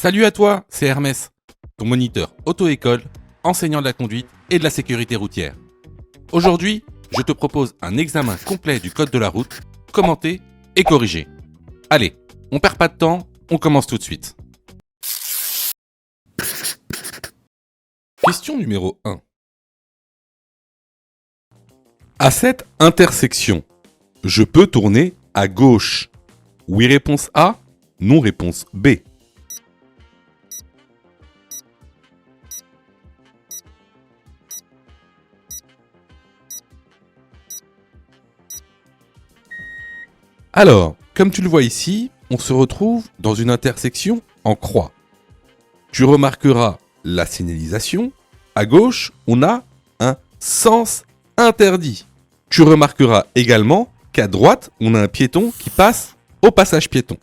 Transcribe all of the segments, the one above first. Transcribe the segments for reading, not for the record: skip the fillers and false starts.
Salut à toi, c'est Hermès, ton moniteur auto-école, enseignant de la conduite et de la sécurité routière. Aujourd'hui, je te propose un examen complet du code de la route, commenté et corrigé. Allez, on perd pas de temps, on commence tout de suite. Question numéro 1. À cette intersection, je peux tourner à gauche. Oui, réponse A, non, réponse B. Alors, comme tu le vois ici, on se retrouve dans une intersection en croix. Tu remarqueras la signalisation. À gauche, on a un sens interdit. Tu remarqueras également qu'à droite, on a un piéton qui passe au passage piéton.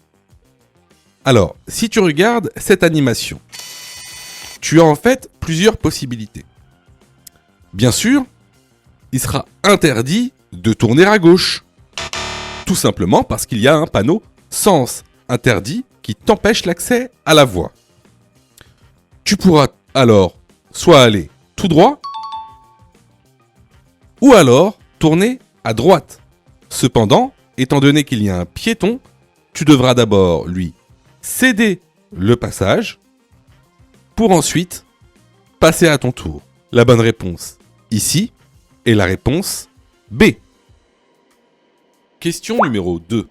Alors, si tu regardes cette animation, tu as en fait plusieurs possibilités. Bien sûr, il sera interdit de tourner à gauche. Tout simplement parce qu'il y a un panneau sens interdit qui t'empêche l'accès à la voie. Tu pourras alors soit aller tout droit ou alors tourner à droite. Cependant, étant donné qu'il y a un piéton, tu devras d'abord lui céder le passage pour ensuite passer à ton tour. La bonne réponse ici est la réponse B. Question numéro 2.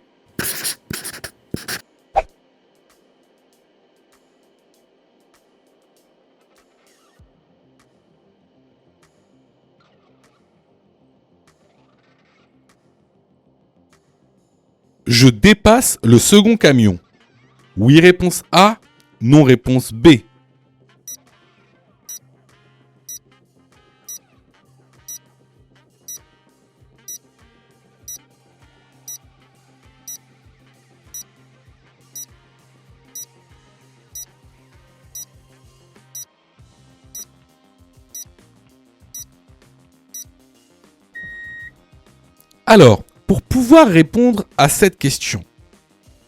Je dépasse le second camion. Oui, réponse A, non, réponse B. Alors, pour pouvoir répondre à cette question,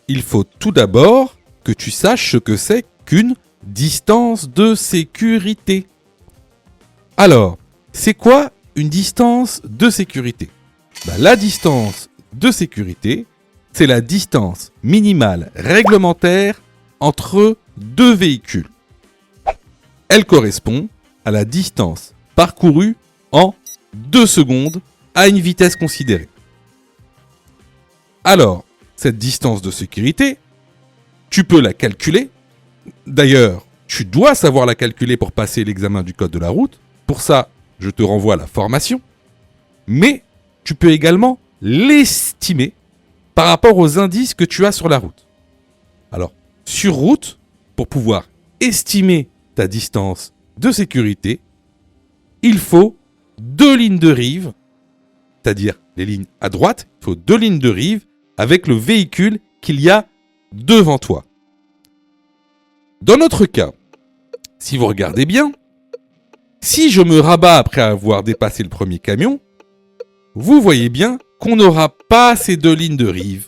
il faut tout d'abord que tu saches ce que c'est qu'une distance de sécurité. Alors, c'est quoi une distance de sécurité ? La distance de sécurité, c'est la distance minimale réglementaire entre deux véhicules. Elle correspond à la distance parcourue en 2 secondes à une vitesse considérée. Alors, cette distance de sécurité, tu peux la calculer. D'ailleurs, tu dois savoir la calculer pour passer l'examen du code de la route. Pour ça, je te renvoie à la formation. Mais tu peux également l'estimer par rapport aux indices que tu as sur la route. Alors, sur route, pour pouvoir estimer ta distance de sécurité, il faut 2 lignes de rive, c'est-à-dire les lignes à droite, il faut 2 lignes de rive avec le véhicule qu'il y a devant toi. Dans notre cas, si vous regardez bien, si je me rabats après avoir dépassé le premier camion, vous voyez bien qu'on n'aura pas ces 2 lignes de rive,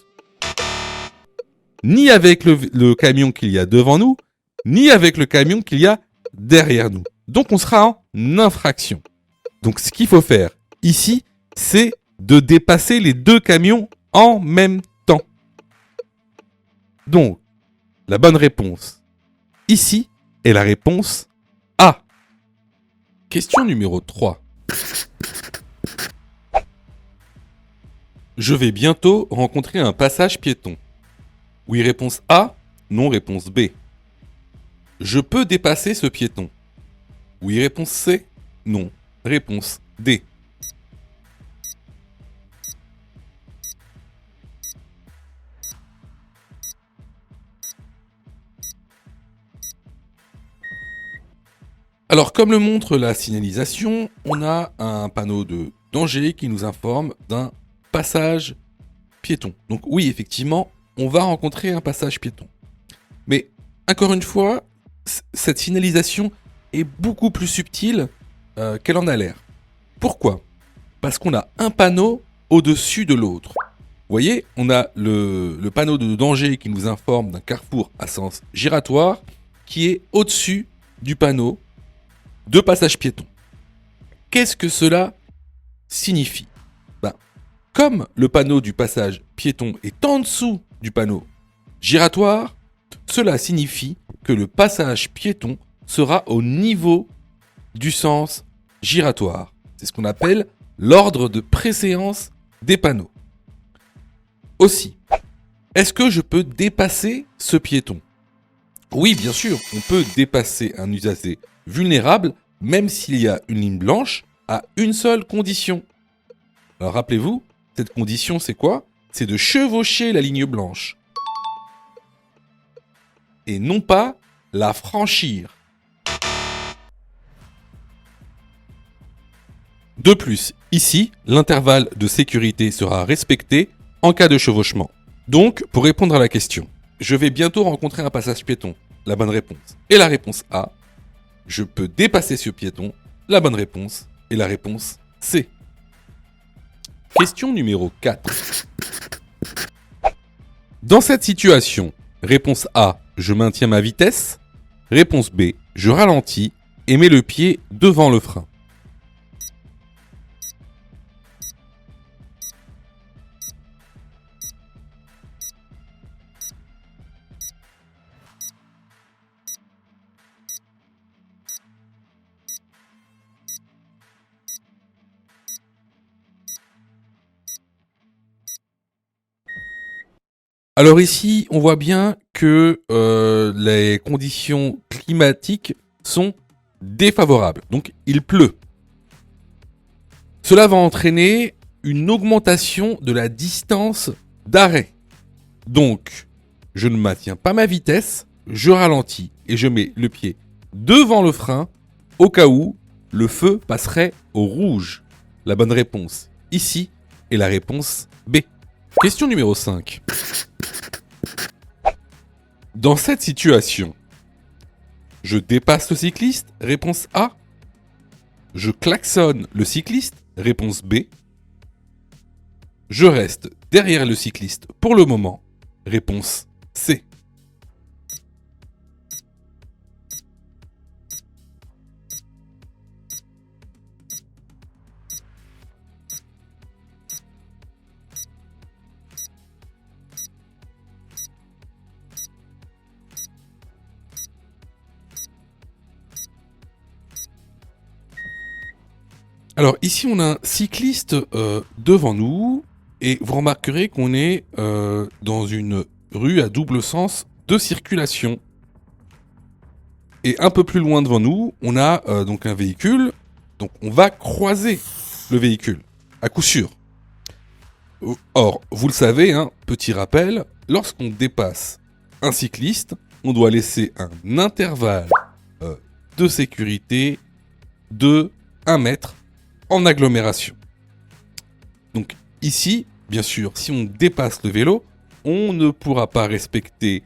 ni avec le camion qu'il y a devant nous, ni avec le camion qu'il y a derrière nous. Donc on sera en infraction. Donc ce qu'il faut faire ici, c'est de dépasser les 2 camions en même temps. Donc, la bonne réponse ici est la réponse A. Question numéro 3. Je vais bientôt rencontrer un passage piéton. Oui, réponse A, non, réponse B. Je peux dépasser ce piéton. Oui, réponse C, non, réponse D. Alors, comme le montre la signalisation, on a un panneau de danger qui nous informe d'un passage piéton. Donc oui, effectivement, on va rencontrer un passage piéton. Mais, encore une fois, cette signalisation est beaucoup plus subtile qu'elle en a l'air. Pourquoi ? Parce qu'on a un panneau au-dessus de l'autre. Vous voyez, on a le panneau de danger qui nous informe d'un carrefour à sens giratoire, qui est au-dessus du panneau de passage piéton. Qu'est-ce que cela signifie ? Comme le panneau du passage piéton est en dessous du panneau giratoire, cela signifie que le passage piéton sera au niveau du sens giratoire. C'est ce qu'on appelle l'ordre de préséance des panneaux. Aussi, est-ce que je peux dépasser ce piéton ? Oui, bien sûr, on peut dépasser un usager vulnérable, même s'il y a une ligne blanche, à une seule condition. Alors rappelez-vous, cette condition c'est quoi ? C'est de chevaucher la ligne blanche. Et non pas la franchir. De plus, ici, l'intervalle de sécurité sera respecté en cas de chevauchement. Donc, pour répondre à la question, je vais bientôt rencontrer un passage piéton. La bonne réponse est la réponse A. Je peux dépasser ce piéton. La bonne réponse est la réponse C. Question numéro 4. Dans cette situation, réponse A, je maintiens ma vitesse. Réponse B, je ralentis et mets le pied devant le frein. Alors ici, on voit bien que les conditions climatiques sont défavorables. Donc, il pleut. Cela va entraîner une augmentation de la distance d'arrêt. Donc, je ne maintiens pas ma vitesse, je ralentis et je mets le pied devant le frein au cas où le feu passerait au rouge. La bonne réponse ici est la réponse B. Question numéro 5. Dans cette situation, je dépasse le cycliste, réponse A. Je klaxonne le cycliste, réponse B. Je reste derrière le cycliste pour le moment, réponse C. Alors ici on a un cycliste devant nous et vous remarquerez qu'on est dans une rue à double sens de circulation. Et un peu plus loin devant nous, on a donc un véhicule, donc on va croiser le véhicule, à coup sûr. Or, vous le savez, petit rappel, lorsqu'on dépasse un cycliste, on doit laisser un intervalle de sécurité de 1 mètre en agglomération. Donc ici, bien sûr, si on dépasse le vélo, on ne pourra pas respecter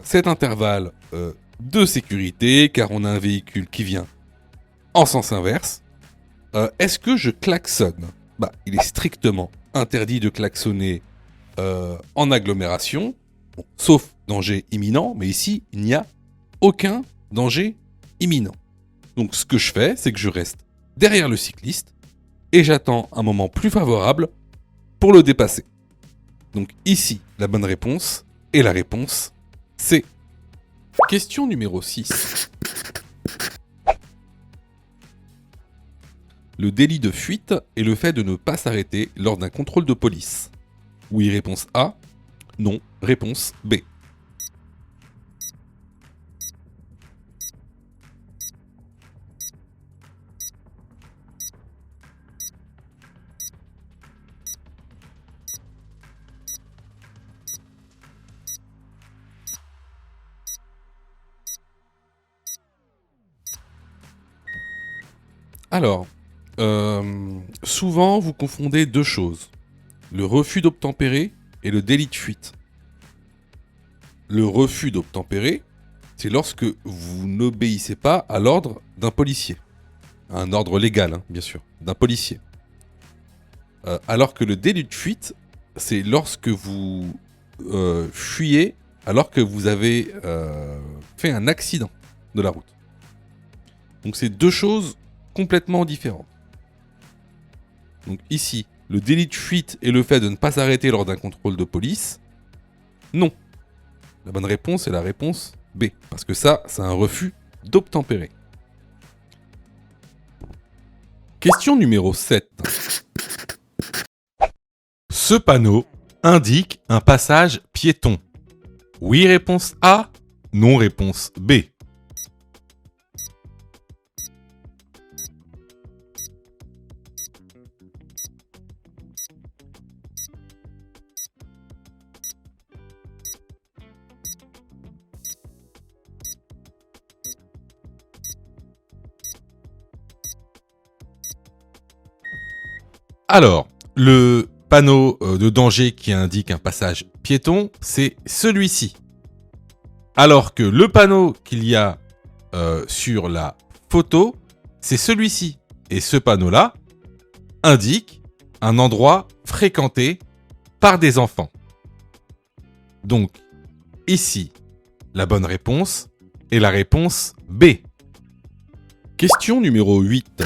cet intervalle de sécurité car on a un véhicule qui vient en sens inverse. Est-ce que je klaxonne ? Il est strictement interdit de klaxonner en agglomération, sauf danger imminent, mais ici, il n'y a aucun danger imminent. Donc ce que je fais, c'est que je reste derrière le cycliste et j'attends un moment plus favorable pour le dépasser. Donc ici, la bonne réponse est la réponse C. Question numéro 6. Le délit de fuite est le fait de ne pas s'arrêter lors d'un contrôle de police. Oui, réponse A. Non, réponse B. Alors, souvent vous confondez deux choses. Le refus d'obtempérer et le délit de fuite. Le refus d'obtempérer, c'est lorsque vous n'obéissez pas à l'ordre d'un policier. Un ordre légal, bien sûr, d'un policier. Alors que le délit de fuite, c'est lorsque vous fuyez alors que vous avez fait un accident de la route. Donc c'est deux choses complètement différentes. Donc ici, le délit de fuite et le fait de ne pas s'arrêter lors d'un contrôle de police, non. La bonne réponse est la réponse B, parce que ça, c'est un refus d'obtempérer. Question numéro 7. Ce panneau indique un passage piéton. Oui, réponse A. Non, réponse B. Alors, le panneau de danger qui indique un passage piéton, c'est celui-ci. Alors que le panneau qu'il y a sur la photo, c'est celui-ci. Et ce panneau-là indique un endroit fréquenté par des enfants. Donc, ici, la bonne réponse est la réponse B. Question numéro 8.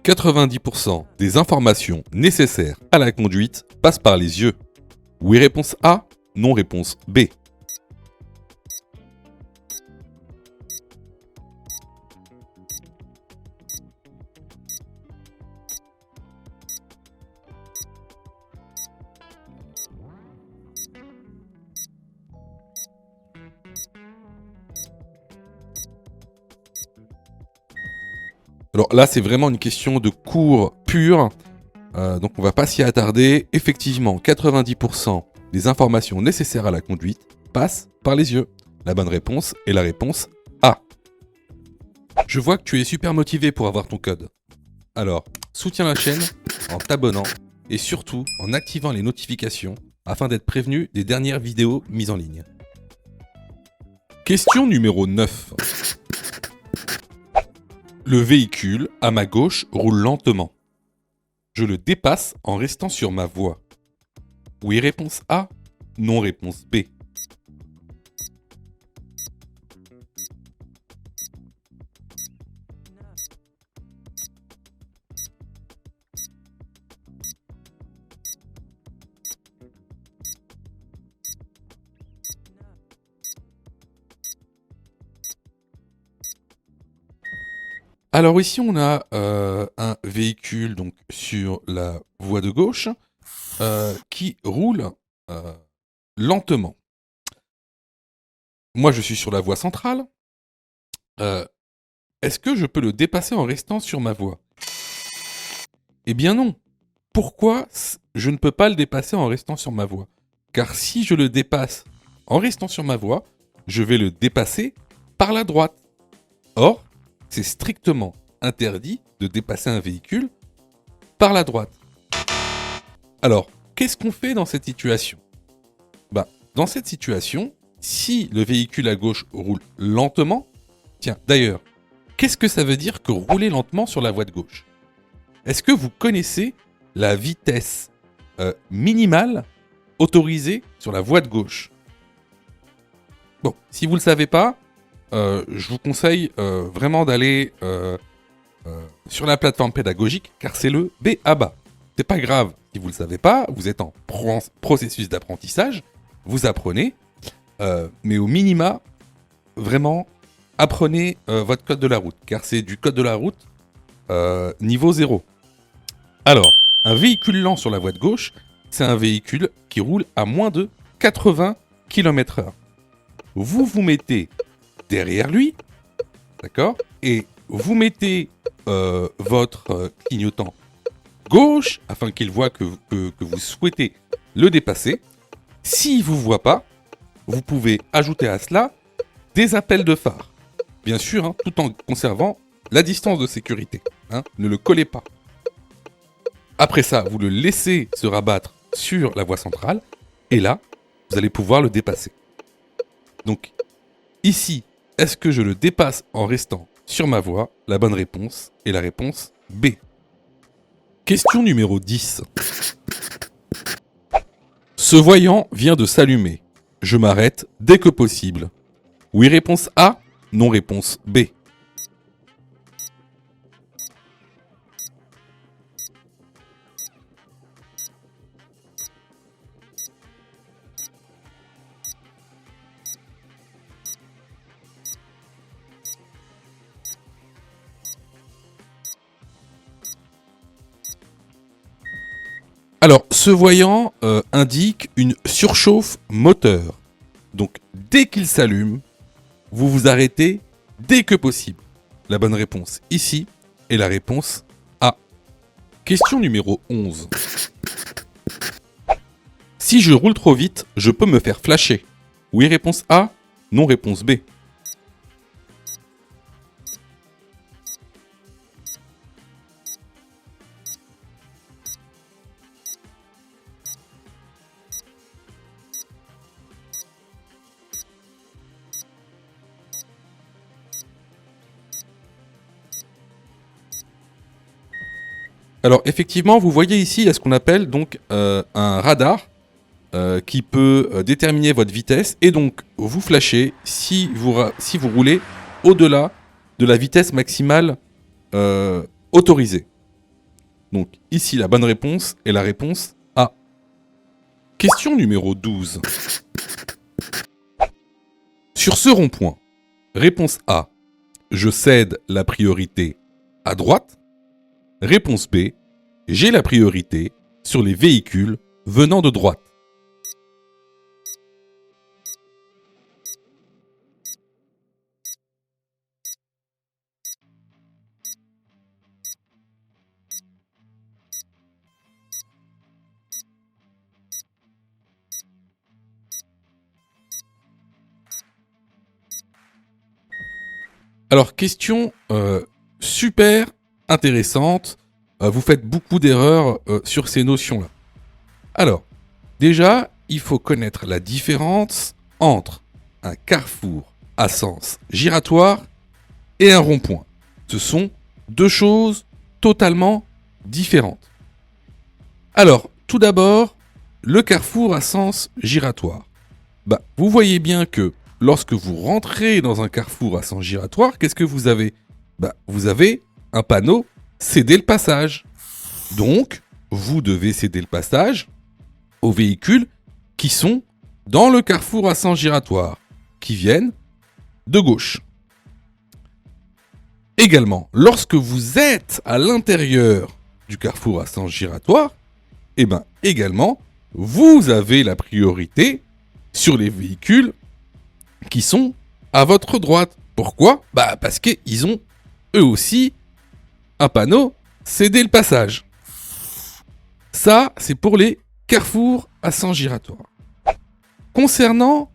90% des informations nécessaires à la conduite passent par les yeux. Oui, réponse A. Non, réponse B. Alors là, c'est vraiment une question de cours pur, donc on va pas s'y attarder. Effectivement, 90% des informations nécessaires à la conduite passent par les yeux. La bonne réponse est la réponse A. Je vois que tu es super motivé pour avoir ton code. Alors, soutiens la chaîne en t'abonnant et surtout en activant les notifications afin d'être prévenu des dernières vidéos mises en ligne. Question numéro 9. Le véhicule, à ma gauche, roule lentement. Je le dépasse en restant sur ma voie. Oui, réponse A. Non, réponse B. Alors ici, on a un véhicule donc sur la voie de gauche qui roule lentement. Moi, je suis sur la voie centrale. Est-ce que je peux le dépasser en restant sur ma voie? Eh bien non. Pourquoi je ne peux pas le dépasser en restant sur ma voie? Car si je le dépasse en restant sur ma voie, je vais le dépasser par la droite. Or, c'est strictement interdit de dépasser un véhicule par la droite. Alors, qu'est-ce qu'on fait dans cette situation? Dans cette situation, si le véhicule à gauche roule lentement, tiens, d'ailleurs, qu'est-ce que ça veut dire que rouler lentement sur la voie de gauche? Est-ce que vous connaissez la vitesse minimale autorisée sur la voie de gauche? Bon, si vous ne le savez pas, je vous conseille vraiment d'aller sur la plateforme pédagogique, car c'est le B.A.B.A. C'est pas grave si vous ne le savez pas, vous êtes en processus d'apprentissage, vous apprenez, mais au minima, vraiment, apprenez votre code de la route, car c'est du code de la route niveau 0. Alors, un véhicule lent sur la voie de gauche, c'est un véhicule qui roule à moins de 80 km/h. Vous vous mettez derrière lui, d'accord? Et vous mettez votre clignotant gauche afin qu'il voit que vous souhaitez le dépasser. S'il ne vous voit pas, vous pouvez ajouter à cela des appels de phare. Bien sûr, hein, tout en conservant la distance de sécurité. Hein, ne le collez pas. Après ça, vous le laissez se rabattre sur la voie centrale et là, vous allez pouvoir le dépasser. Donc, ici, est-ce que je le dépasse en restant sur ma voie? La bonne réponse est la réponse B. Question numéro 10. Ce voyant vient de s'allumer. je m'arrête dès que possible. Oui, réponse A. Non, réponse B. Alors, ce voyant indique une surchauffe moteur. Donc, dès qu'il s'allume, vous vous arrêtez dès que possible. La bonne réponse ici est la réponse A. Question numéro 11. Si je roule trop vite, je peux me faire flasher. Oui, réponse A. Non, réponse B. Alors effectivement, vous voyez ici, il y a ce qu'on appelle donc un radar qui peut déterminer votre vitesse et donc vous flasher si vous roulez au-delà de la vitesse maximale autorisée. Donc ici, la bonne réponse est la réponse A. Question numéro 12. Sur ce rond-point, réponse A, je cède la priorité à droite. Réponse B, j'ai la priorité sur les véhicules venant de droite. Alors, question super intéressante. Vous faites beaucoup d'erreurs sur ces notions-là. Alors, déjà, il faut connaître la différence entre un carrefour à sens giratoire et un rond-point. Ce sont deux choses totalement différentes. Alors, tout d'abord, le carrefour à sens giratoire. Vous voyez bien que lorsque vous rentrez dans un carrefour à sens giratoire, qu'est-ce que vous avez ? Vous avez un panneau « Céder le passage ». Donc, vous devez céder le passage aux véhicules qui sont dans le carrefour à sens giratoire, qui viennent de gauche. Également, lorsque vous êtes à l'intérieur du carrefour à sens giratoire, également, vous avez la priorité sur les véhicules qui sont à votre droite. Pourquoi ? Parce qu'ils ont, eux aussi, un panneau « Céder le passage ». Ça, c'est pour les carrefours à sens giratoire. Concernant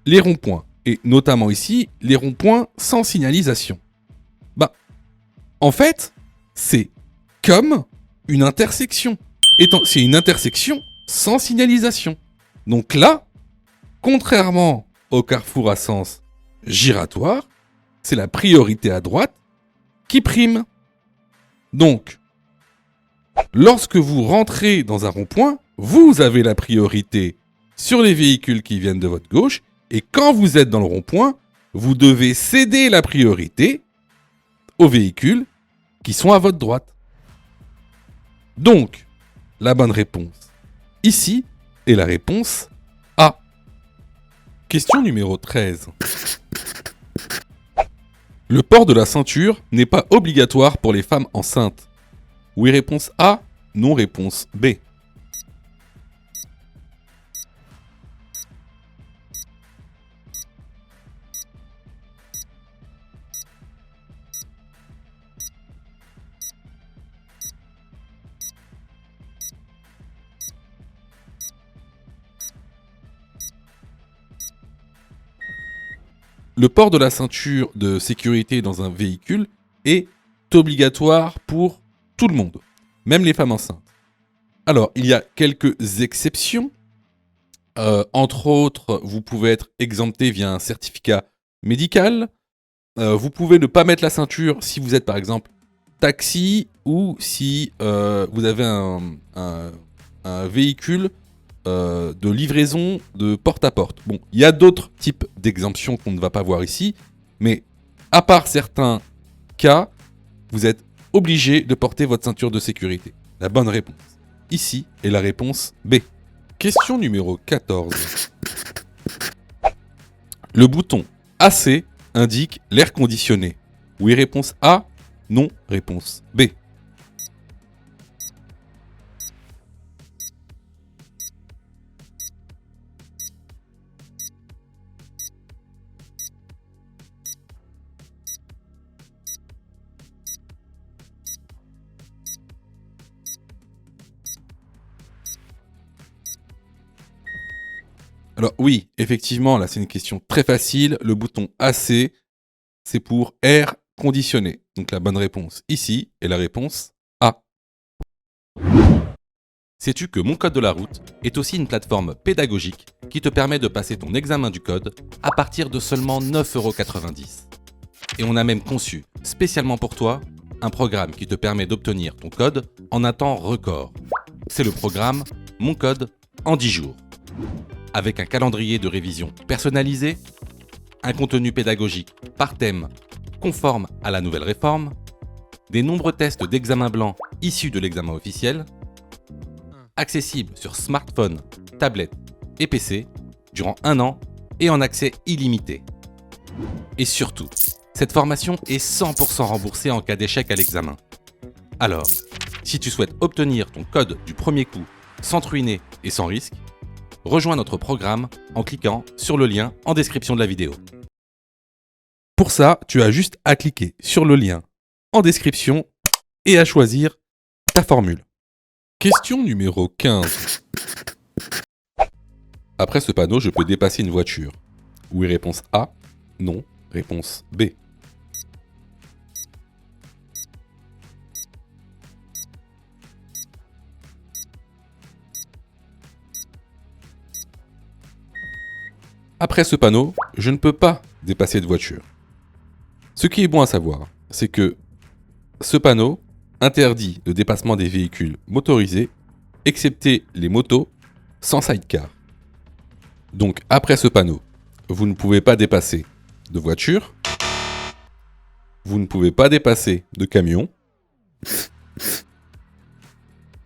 les ronds-points, et notamment ici, les ronds-points sans signalisation. En fait, c'est comme une intersection. C'est une intersection sans signalisation. Donc là, contrairement au carrefour à sens giratoire, c'est la priorité à droite qui prime. Donc, lorsque vous rentrez dans un rond-point, vous avez la priorité sur les véhicules qui viennent de votre gauche, et quand vous êtes dans le rond-point, vous devez céder la priorité aux véhicules qui sont à votre droite. Donc, la bonne réponse ici est la réponse A. Question numéro 13. Le port de la ceinture n'est pas obligatoire pour les femmes enceintes. Oui, réponse A. Non, réponse B. Le port de la ceinture de sécurité dans un véhicule est obligatoire pour tout le monde, même les femmes enceintes. Alors, il y a quelques exceptions. Entre autres, vous pouvez être exempté via un certificat médical. Vous pouvez ne pas mettre la ceinture si vous êtes par exemple taxi ou si vous avez un véhicule de livraison de porte à porte. Bon, il y a d'autres types d'exemptions qu'on ne va pas voir ici, mais à part certains cas, vous êtes obligé de porter votre ceinture de sécurité. La bonne réponse ici est la réponse B. Question numéro 14. Le bouton AC indique l'air conditionné. Oui, réponse A. Non, réponse B. Alors oui, effectivement, là c'est une question très facile. Le bouton AC, c'est pour air conditionné. Donc la bonne réponse ici est la réponse A. Sais-tu que Mon Code de la Route est aussi une plateforme pédagogique qui te permet de passer ton examen du code à partir de seulement 9,90 €. Et on a même conçu, spécialement pour toi, un programme qui te permet d'obtenir ton code en un temps record. C'est le programme Mon Code en 10 jours. Avec un calendrier de révision personnalisé, un contenu pédagogique par thème conforme à la nouvelle réforme, des nombreux tests d'examen blanc issus de l'examen officiel, accessibles sur smartphone, tablette et PC durant 1 an et en accès illimité. Et surtout, cette formation est 100% remboursée en cas d'échec à l'examen. Alors, si tu souhaites obtenir ton code du premier coup sans te ruiner et sans risque, rejoins notre programme en cliquant sur le lien en description de la vidéo. Pour ça, tu as juste à cliquer sur le lien en description et à choisir ta formule. Question numéro 15. Après ce panneau, je peux dépasser une voiture. Oui, réponse A. Non, réponse B. Après ce panneau, je ne peux pas dépasser de voiture. Ce qui est bon à savoir, c'est que ce panneau interdit le dépassement des véhicules motorisés, excepté les motos sans sidecar. Donc après ce panneau, vous ne pouvez pas dépasser de voiture, vous ne pouvez pas dépasser de camion,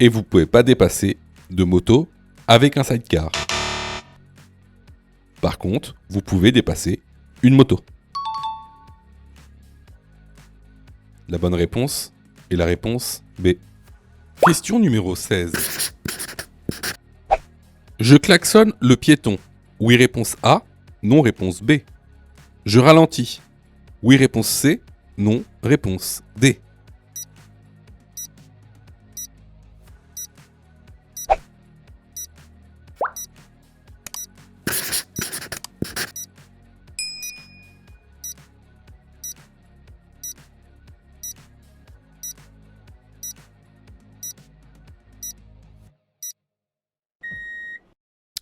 et vous ne pouvez pas dépasser de moto avec un sidecar. Par contre, vous pouvez dépasser une moto. La bonne réponse est la réponse B. Question numéro 16. Je klaxonne le piéton. Oui, réponse A. Non, réponse B. Je ralentis. Oui, réponse C. Non, réponse D.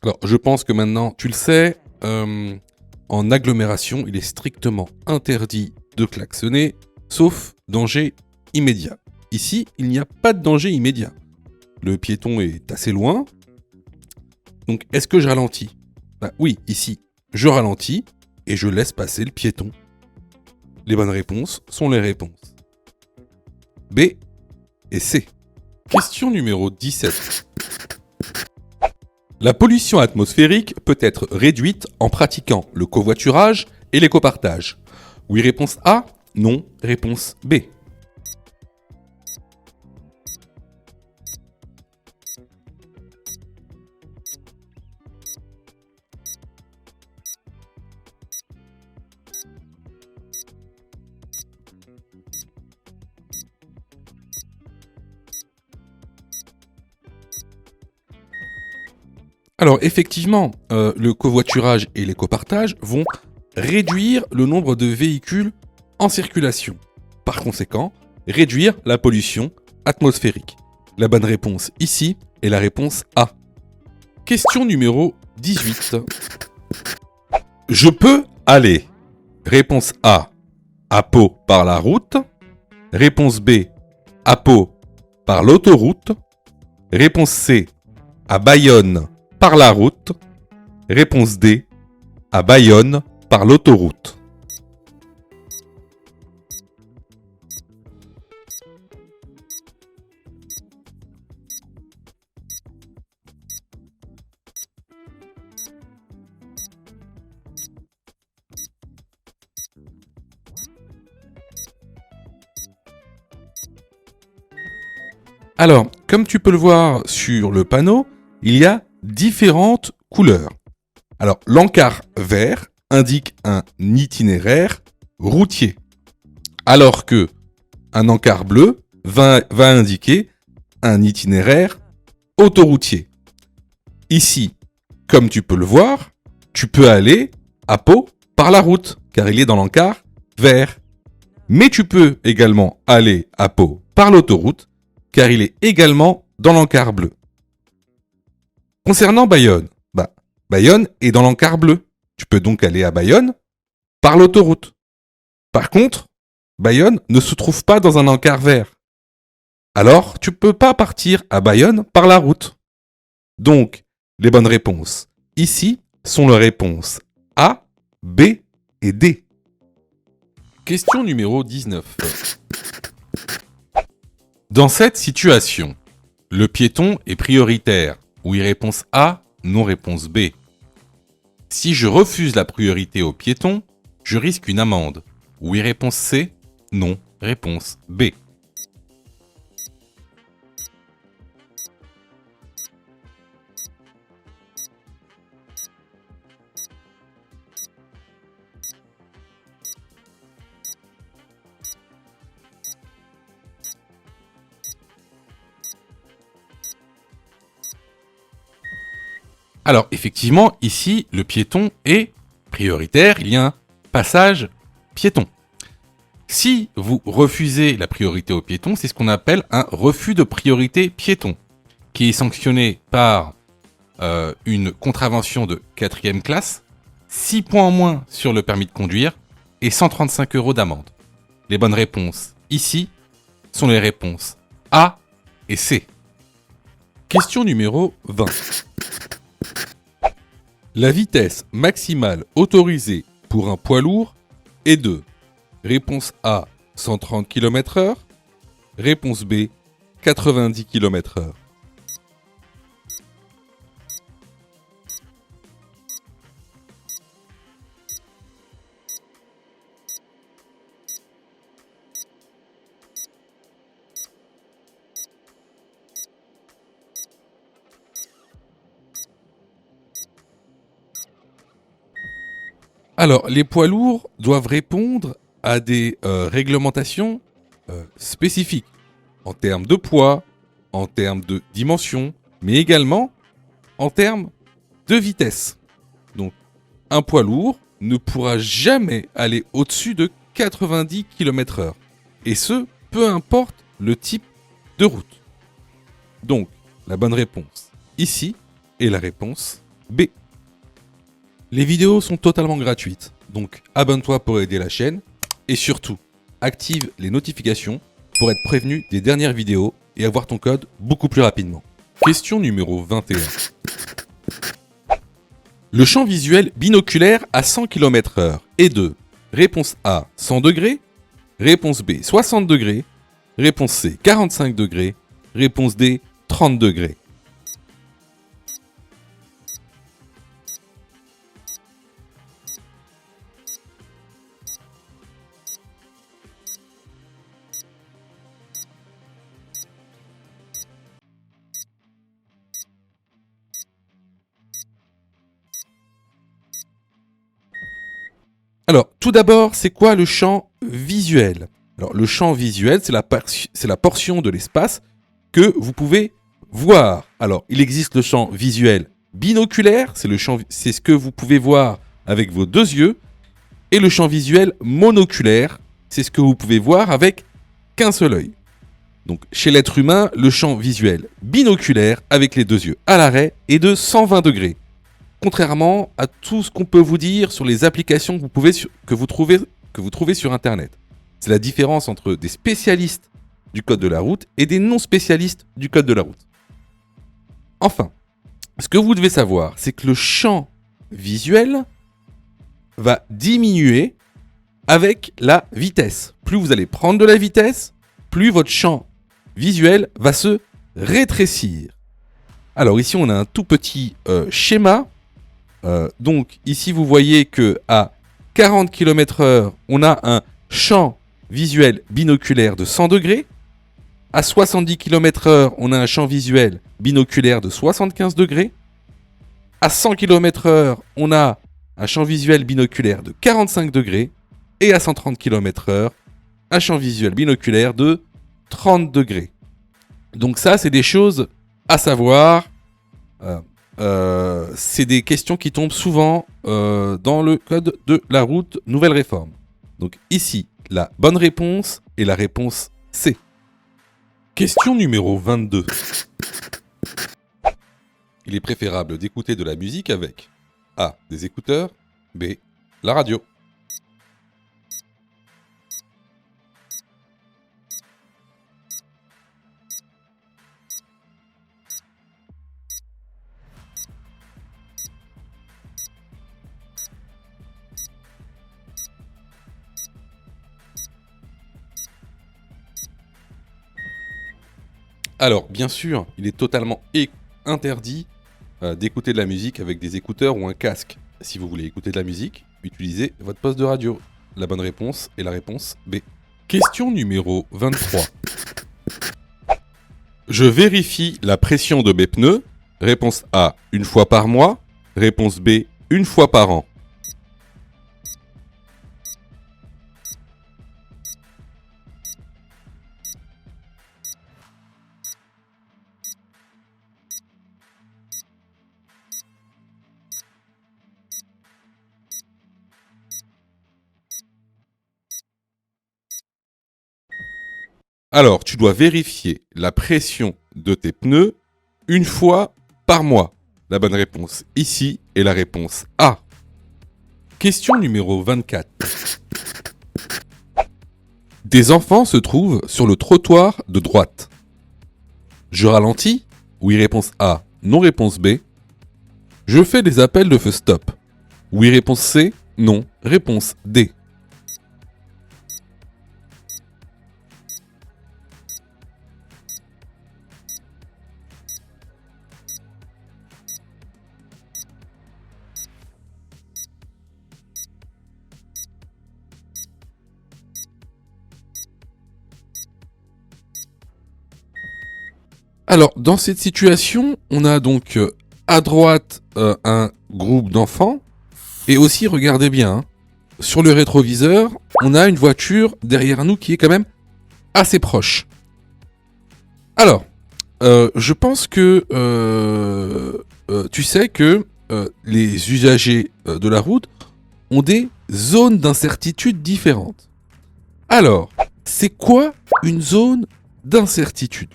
Alors, je pense que maintenant, tu le sais, en agglomération, il est strictement interdit de klaxonner, sauf danger immédiat. Ici, il n'y a pas de danger immédiat. Le piéton est assez loin. Donc, est-ce que je ralentis ? Oui, ici, je ralentis et je laisse passer le piéton. Les bonnes réponses sont les réponses B et C. Question numéro 17. La pollution atmosphérique peut être réduite en pratiquant le covoiturage et l'écopartage. Oui, réponse A. Non, réponse B. Alors effectivement, le covoiturage et l'écopartage vont réduire le nombre de véhicules en circulation. Par conséquent, réduire la pollution atmosphérique. La bonne réponse ici est la réponse A. Question numéro 18. Je peux aller. Réponse A. À Pau par la route. Réponse B. À Pau par l'autoroute. Réponse C. À Bayonne par la route. Réponse D, à Bayonne par l'autoroute. Alors, comme tu peux le voir sur le panneau, il y a différentes couleurs. Alors, l'encart vert indique un itinéraire routier, alors que un encart bleu va indiquer un itinéraire autoroutier. Ici, comme tu peux le voir, tu peux aller à Pau par la route, car il est dans l'encart vert. Mais tu peux également aller à Pau par l'autoroute, car il est également dans l'encart bleu. Concernant Bayonne, Bayonne est dans l'encart bleu. Tu peux donc aller à Bayonne par l'autoroute. Par contre, Bayonne ne se trouve pas dans un encart vert. Alors, tu peux pas partir à Bayonne par la route. Donc, les bonnes réponses ici sont les réponses A, B et D. Question numéro 19. Dans cette situation, le piéton est prioritaire. Oui, réponse A, non, réponse B. Si je refuse la priorité au piéton, je risque une amende. Oui, réponse C, non, réponse B. Alors, effectivement, ici, le piéton est prioritaire. Il y a un passage piéton. Si vous refusez la priorité au piéton, c'est ce qu'on appelle un refus de priorité piéton, qui est sanctionné par une contravention de 4e classe, 6 points en moins sur le permis de conduire et 135 € d'amende. Les bonnes réponses ici sont les réponses A et C. Question numéro 20. La vitesse maximale autorisée pour un poids lourd est de réponse A 130 km/h, réponse B 90 km/h. Alors, les poids lourds doivent répondre à des réglementations spécifiques en termes de poids, en termes de dimension, mais également en termes de vitesse. Donc, un poids lourd ne pourra jamais aller au-dessus de 90 km/h. Et ce, peu importe le type de route. Donc, la bonne réponse ici est la réponse B. Les vidéos sont totalement gratuites, donc abonne-toi pour aider la chaîne et surtout, active les notifications pour être prévenu des dernières vidéos et avoir ton code beaucoup plus rapidement. Question numéro 21. Le champ visuel binoculaire à 100 km/h est de réponse A 100 degrés, réponse B 60 degrés, réponse C 45 degrés, réponse D 30 degrés. Alors, tout d'abord, c'est quoi le champ visuel? Alors, le champ visuel, c'est la portion de l'espace que vous pouvez voir. Alors, il existe le champ visuel binoculaire, c'est ce que vous pouvez voir avec vos deux yeux, et le champ visuel monoculaire, c'est ce que vous pouvez voir avec qu'un seul œil. Donc, chez l'être humain, le champ visuel binoculaire avec les deux yeux à l'arrêt est de 120 degrés. Contrairement à tout ce qu'on peut vous dire sur les applications que vous trouvez sur Internet. C'est la différence entre des spécialistes du code de la route et des non-spécialistes du code de la route. Enfin, Ce que vous devez savoir, c'est que le champ visuel va diminuer avec la vitesse. Plus vous allez prendre de la vitesse, plus votre champ visuel va se rétrécir. Alors ici, on a un tout petit schéma. Donc ici, vous voyez que à 40 km/h, on a un champ visuel binoculaire de 100 degrés. À 70 km/h, on a un champ visuel binoculaire de 75 degrés. À 100 km/h, on a un champ visuel binoculaire de 45 degrés. Et à 130 km/h, un champ visuel binoculaire de 30 degrés. Donc ça, c'est des choses à savoir. C'est des questions qui tombent souvent dans le code de la route Nouvelle Réforme. Donc ici, la bonne réponse est la réponse C. Question numéro 22. Il est préférable d'écouter de la musique avec A. Des écouteurs, B. La radio. Alors, bien sûr, il est totalement interdit d'écouter de la musique avec des écouteurs ou un casque. Si vous voulez écouter de la musique, utilisez votre poste de radio. La bonne réponse est la réponse B. Question numéro 23. Je vérifie la pression de mes pneus. Réponse A, une fois par mois. Réponse B, une fois par an. Alors, tu dois vérifier la pression de tes pneus une fois par mois. La bonne réponse ici est la réponse A. Question numéro 24. Des enfants se trouvent sur le trottoir de droite. Je ralentis? Oui, réponse A. Non, réponse B. Je fais des appels de feu stop. Oui, réponse C. Non, réponse D. Alors, dans cette situation, on a donc à droite un groupe d'enfants. Et aussi, regardez bien, hein, sur le rétroviseur, on a une voiture derrière nous qui est quand même assez proche. Alors, je pense que tu sais que les usagers de la route ont des zones d'incertitude différentes. Alors, c'est quoi une zone d'incertitude ?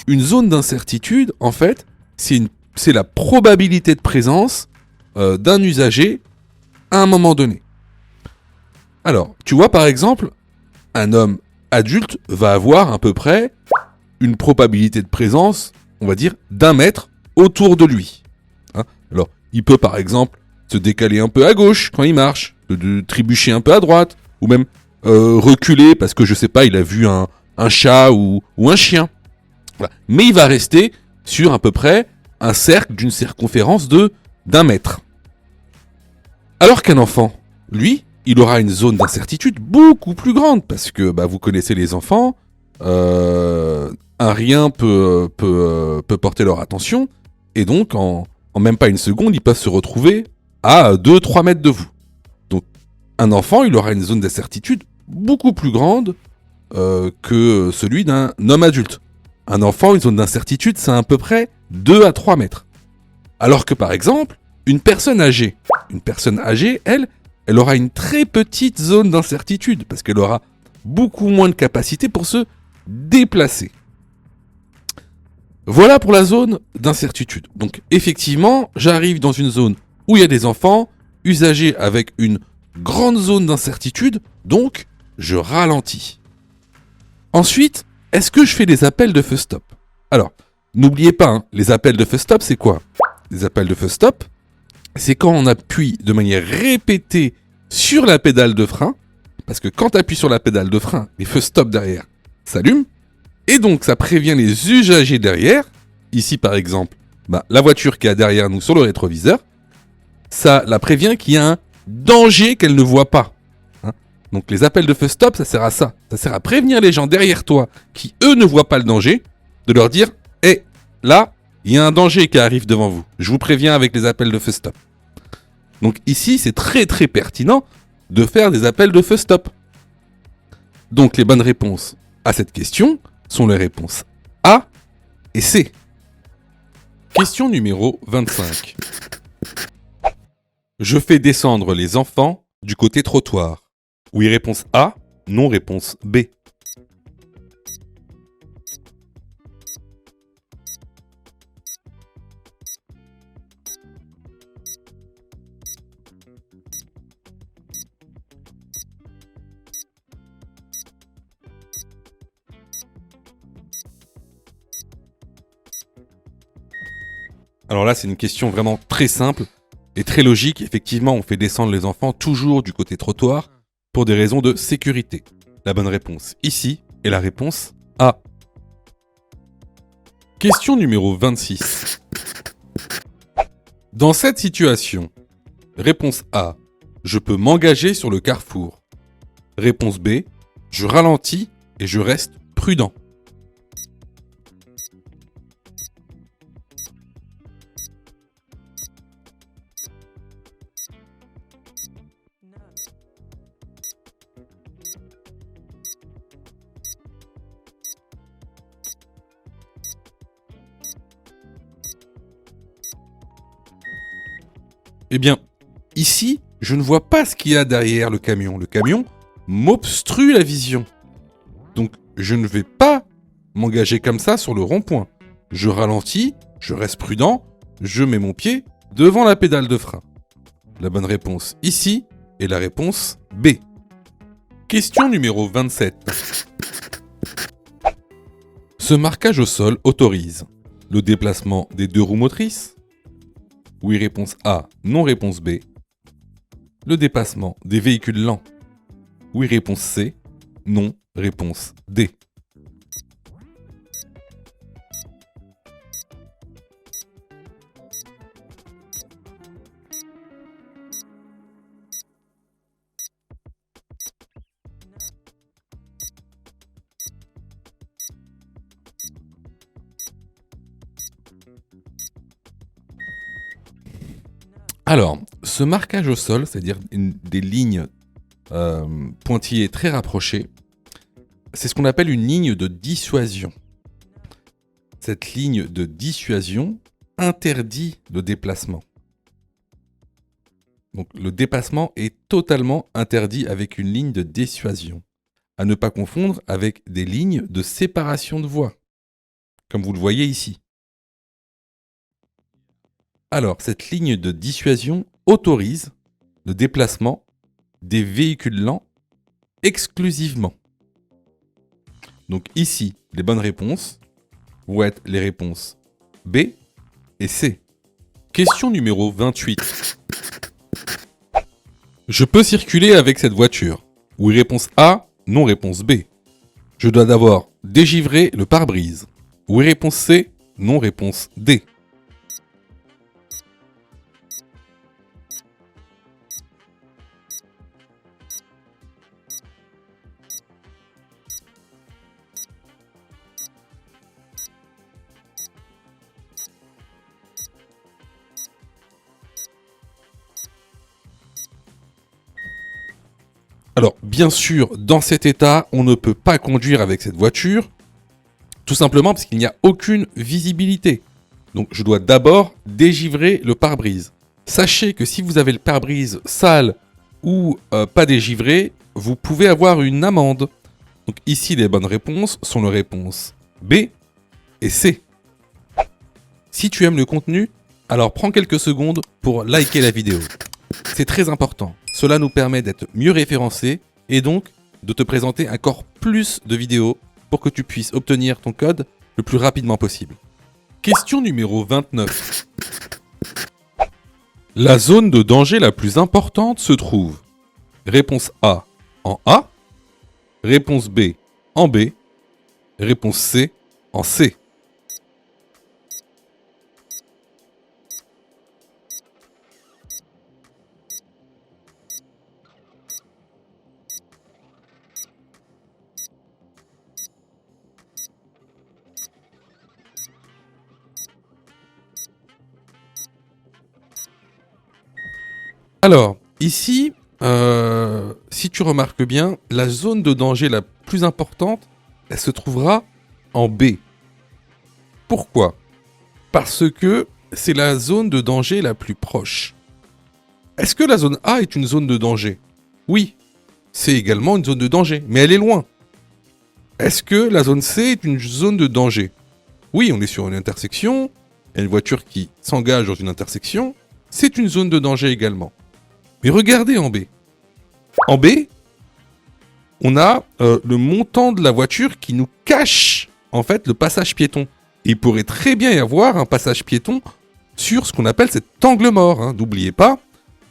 Une zone d'incertitude, en fait, c'est la probabilité de présence d'un usager à un moment donné. Alors, tu vois par exemple, un homme adulte va avoir à peu près une probabilité de présence, on va dire, d'1 mètre autour de lui. Hein, alors, il peut par exemple se décaler un peu à gauche quand il marche, de trébucher un peu à droite, ou même reculer parce que, je sais pas, il a vu un chat ou un chien. Voilà. Mais il va rester sur à peu près un cercle d'une circonférence d'1 mètre. Alors qu'un enfant, lui, il aura une zone d'incertitude beaucoup plus grande, parce que vous connaissez les enfants, un rien peut porter leur attention, et donc en même pas une seconde, ils peuvent se retrouver à 2-3 mètres de vous. Donc un enfant, il aura une zone d'incertitude beaucoup plus grande que celui d'un homme adulte. Un enfant, une zone d'incertitude, c'est à peu près 2 à 3 mètres. Alors que par exemple, une personne âgée, elle aura une très petite zone d'incertitude, parce qu'elle aura beaucoup moins de capacité pour se déplacer. Voilà pour la zone d'incertitude. Donc effectivement, j'arrive dans une zone où il y a des enfants, usagers avec une grande zone d'incertitude, donc je ralentis. Ensuite, est-ce que je fais des appels de feu stop ? Alors, N'oubliez pas, hein, les appels de feu stop, c'est quoi? Les appels de feu stop, c'est quand on appuie de manière répétée sur la pédale de frein, parce que quand tu appuies sur la pédale de frein, les feux stop derrière s'allument, et donc ça prévient les usagers derrière, ici par exemple, la voiture qui est derrière nous sur le rétroviseur, ça la prévient qu'il y a un danger qu'elle ne voit pas. Hein. Donc les appels de feu stop, ça sert à ça. Ça sert à prévenir les gens derrière toi qui, eux, ne voient pas le danger, de leur dire « Hé, là, il y a un danger qui arrive devant vous. Je vous préviens avec les appels de feu stop. » Donc ici, c'est très très pertinent de faire des appels de feu stop. Donc les bonnes réponses à cette question sont les réponses A et C. Question numéro 25. Je fais descendre les enfants du côté trottoir. Oui, réponse A, non, réponse B. Alors là, c'est une question vraiment très simple et très logique. Effectivement, on fait descendre les enfants toujours du côté trottoir pour des raisons de sécurité. La bonne réponse ici est la réponse A. Question numéro 26. Dans cette situation, réponse A, je peux m'engager sur le carrefour. Réponse B, je ralentis et je reste prudent. Eh bien, ici, je ne vois pas ce qu'il y a derrière le camion. Le camion m'obstrue la vision. Donc, je ne vais pas m'engager comme ça sur le rond-point. Je ralentis, je reste prudent, je mets mon pied devant la pédale de frein. La bonne réponse ici est la réponse B. Question numéro 27. Ce marquage au sol autorise le déplacement des deux roues motrices. Oui, réponse A, non, réponse B. Le dépassement des véhicules lents. Oui, réponse C, non, réponse D. Alors, ce marquage au sol, c'est-à-dire des lignes pointillées très rapprochées, c'est ce qu'on appelle une ligne de dissuasion. Cette ligne de dissuasion interdit le déplacement. Donc le dépassement est totalement interdit avec une ligne de dissuasion. À ne pas confondre avec des lignes de séparation de voies, comme vous le voyez ici. Alors, cette ligne de dissuasion autorise le déplacement des véhicules lents exclusivement. Donc ici, les bonnes réponses vont être les réponses B et C. Question numéro 28. Je peux circuler avec cette voiture. Oui, réponse A, non, réponse B. Je dois d'abord dégivrer le pare-brise. Oui, réponse C, non, réponse D. Alors, bien sûr, dans cet état, on ne peut pas conduire avec cette voiture, tout simplement parce qu'il n'y a aucune visibilité. Donc, je dois d'abord dégivrer le pare-brise. Sachez que si vous avez le pare-brise sale ou pas dégivré, vous pouvez avoir une amende. Donc ici, les bonnes réponses sont les réponses B et C. Si tu aimes le contenu, alors prends quelques secondes pour liker la vidéo. C'est très important. Cela nous permet d'être mieux référencés et donc de te présenter encore plus de vidéos pour que tu puisses obtenir ton code le plus rapidement possible. Question numéro 29. La zone de danger la plus importante se trouve. Réponse A en A. Réponse B en B. Réponse C en C. Alors, ici, si tu remarques bien, la zone de danger la plus importante, elle se trouvera en B. Pourquoi? Parce que c'est la zone de danger la plus proche. Est-ce que la zone A est une zone de danger? Oui, c'est également une zone de danger, mais elle est loin. Est-ce que la zone C est une zone de danger? Oui, on est sur une intersection, il y a une voiture qui s'engage dans une intersection, c'est une zone de danger également. Mais regardez en B. En B, on a le montant de la voiture qui nous cache en fait le passage piéton. Et il pourrait très bien y avoir un passage piéton sur ce qu'on appelle cet angle mort. Hein. N'oubliez pas,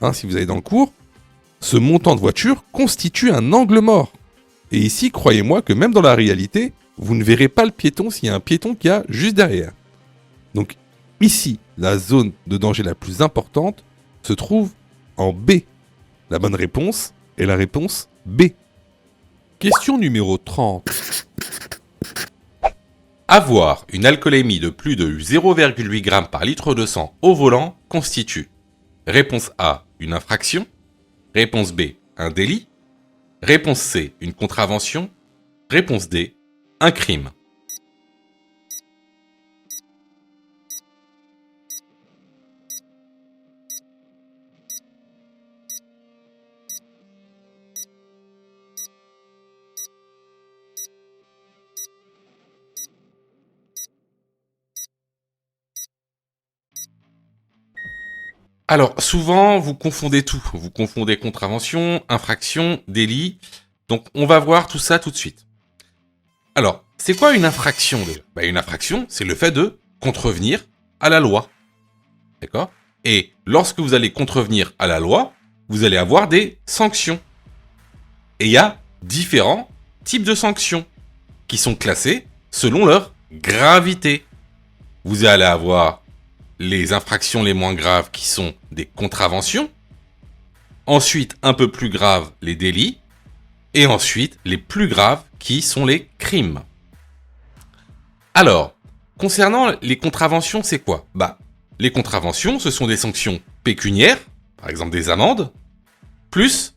hein, si vous allez dans le cours, ce montant de voiture constitue un angle mort. Et ici, croyez-moi que même dans la réalité, vous ne verrez pas le piéton s'il y a un piéton qui a juste derrière. Donc ici, la zone de danger la plus importante se trouve en B. La bonne réponse est la réponse B. Question numéro 30. Avoir une alcoolémie de plus de 0,8 g par litre de sang au volant constitue. Réponse A, une infraction. Réponse B, un délit. Réponse C, une contravention. Réponse D, un crime. Alors, souvent, vous confondez tout. Vous confondez contravention, infraction, délit. Donc, on va voir tout ça tout de suite. Alors, c'est quoi une infraction déjà ? Une infraction, c'est le fait de contrevenir à la loi. D'accord ? Et lorsque vous allez contrevenir à la loi, vous allez avoir des sanctions. Et il y a différents types de sanctions qui sont classées selon leur gravité. Vous allez avoir les infractions les moins graves qui sont des contraventions. Ensuite, un peu plus graves, les délits. Et ensuite, les plus graves qui sont les crimes. Alors, concernant les contraventions, c'est quoi ? Les contraventions, ce sont des sanctions pécuniaires, par exemple des amendes, plus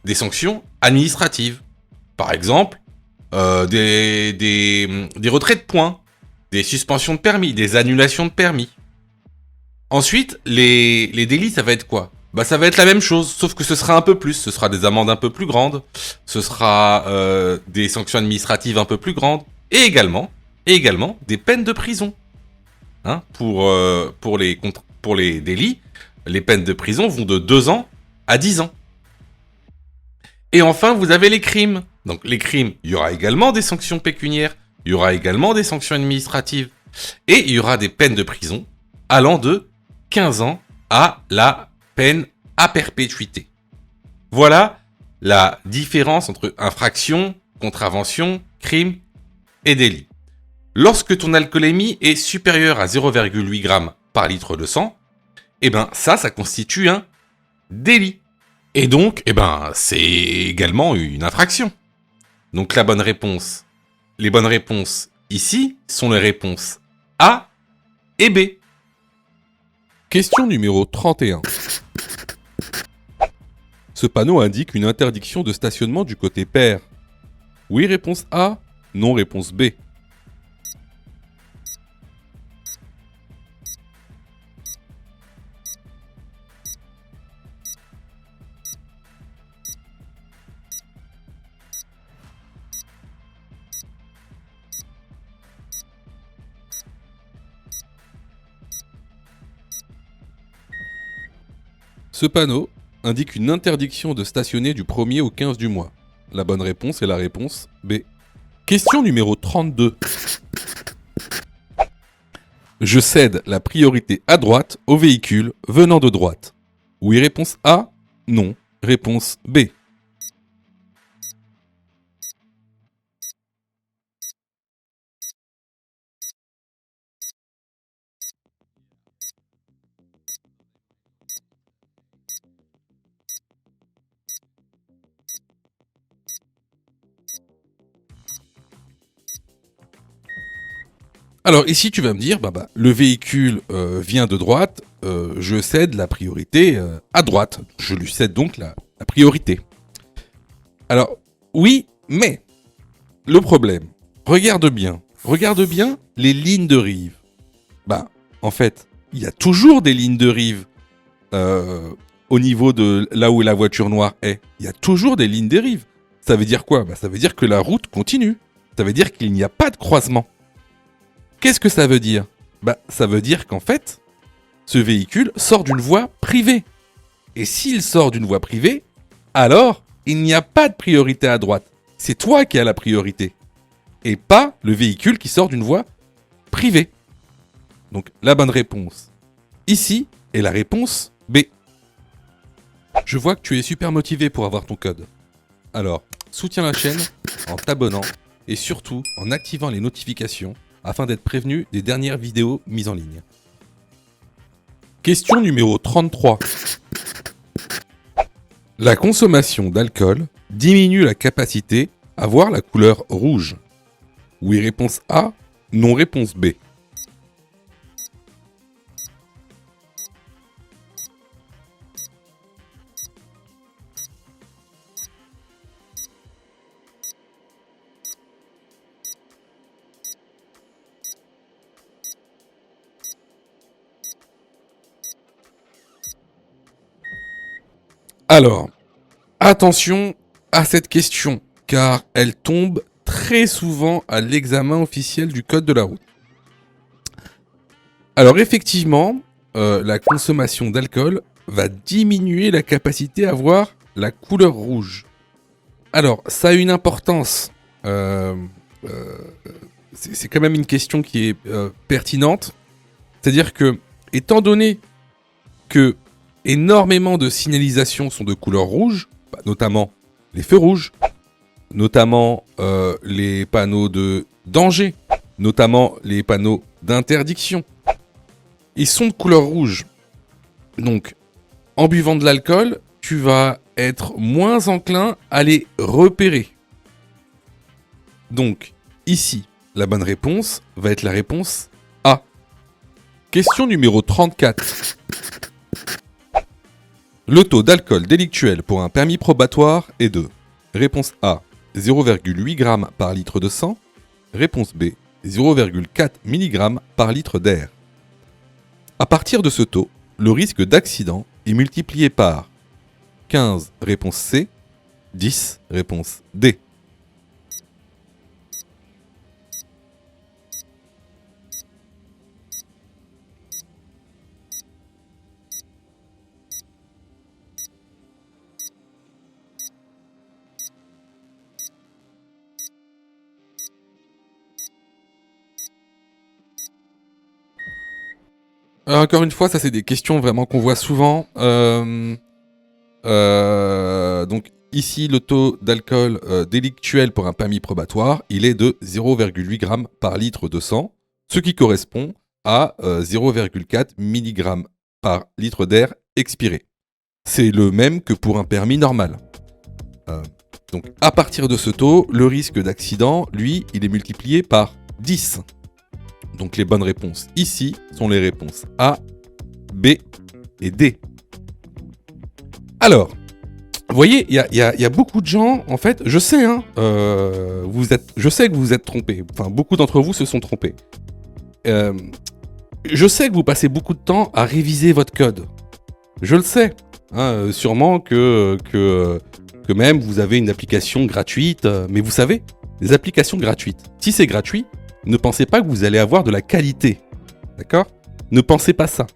des sanctions administratives. Par exemple, des retraits de points, des suspensions de permis, des annulations de permis. Ensuite, les délits, ça va être quoi ? Ça va être la même chose, sauf que ce sera un peu plus. Ce sera des amendes un peu plus grandes, ce sera des sanctions administratives un peu plus grandes, et également des peines de prison. Hein, pour les délits, les peines de prison vont de 2 ans à 10 ans. Et enfin, vous avez les crimes. Donc les crimes, il y aura également des sanctions pécuniaires, il y aura également des sanctions administratives, et il y aura des peines de prison allant de 15 ans à la peine à perpétuité. Voilà la différence entre infraction, contravention, crime et délit. Lorsque ton alcoolémie est supérieure à 0,8 g par litre de sang, ça constitue un délit. Et donc, c'est également une infraction. Donc les bonnes réponses ici sont les réponses A et B. Question numéro 31. Ce panneau indique une interdiction de stationnement du côté pair. Oui, réponse A. Non, réponse B. Ce panneau indique une interdiction de stationner du 1er au 15 du mois. La bonne réponse est la réponse B. Question numéro 32. Je cède la priorité à droite aux véhicules venant de droite. Oui, réponse A. Non, réponse B. Alors ici tu vas me dire, le véhicule vient de droite, je cède la priorité à droite. Je lui cède donc la priorité. Alors oui, mais le problème, regarde bien les lignes de rive. En fait, il y a toujours des lignes de rive au niveau de là où la voiture noire est. Il y a toujours des lignes de rive. Ça veut dire quoi? Ça veut dire que la route continue. Ça veut dire qu'il n'y a pas de croisement. Qu'est-ce que ça veut dire? Ça veut dire qu'en fait, ce véhicule sort d'une voie privée. Et s'il sort d'une voie privée, alors il n'y a pas de priorité à droite. C'est toi qui as la priorité. Et pas le véhicule qui sort d'une voie privée. Donc la bonne réponse ici est la réponse B. Je vois que tu es super motivé pour avoir ton code. Alors, soutiens la chaîne en t'abonnant et surtout en activant les notifications afin d'être prévenu des dernières vidéos mises en ligne. Question numéro 33. La consommation d'alcool diminue la capacité à voir la couleur rouge. Oui, réponse A. Non, réponse B. Alors, attention à cette question, car elle tombe très souvent à l'examen officiel du code de la route. Alors effectivement, la consommation d'alcool va diminuer la capacité à voir la couleur rouge. Alors, ça a une importance. C'est quand même une question qui est pertinente. C'est-à-dire que, étant donné que énormément de signalisations sont de couleur rouge, notamment les feux rouges, notamment les panneaux de danger, notamment les panneaux d'interdiction. Ils sont de couleur rouge. Donc, en buvant de l'alcool, tu vas être moins enclin à les repérer. Donc, ici, la bonne réponse va être la réponse A. Question numéro 34. Le taux d'alcool délictuel pour un permis probatoire est de réponse A, 0,8 g par litre de sang. Réponse B, 0,4 mg par litre d'air. À partir de ce taux, le risque d'accident est multiplié par 15, réponse C, 10, réponse D. Alors, encore une fois, ça c'est des questions vraiment qu'on voit souvent. Donc ici, le taux d'alcool délictuel pour un permis probatoire, il est de 0,8 g par litre de sang, ce qui correspond à 0,4 mg par litre d'air expiré. C'est le même que pour un permis normal. Donc à partir de ce taux, le risque d'accident, lui, il est multiplié par 10. Donc les bonnes réponses ici sont les réponses A, B et D. Alors, vous voyez, il y a beaucoup de gens, en fait, je sais, je sais que vous vous êtes trompés. Enfin, beaucoup d'entre vous se sont trompés. Je sais que vous passez beaucoup de temps à réviser votre code. Je le sais. Sûrement que même vous avez une application gratuite. Mais vous savez, les applications gratuites, si c'est gratuit, ne pensez pas que vous allez avoir de la qualité. D'accord ? Ne pensez pas ça.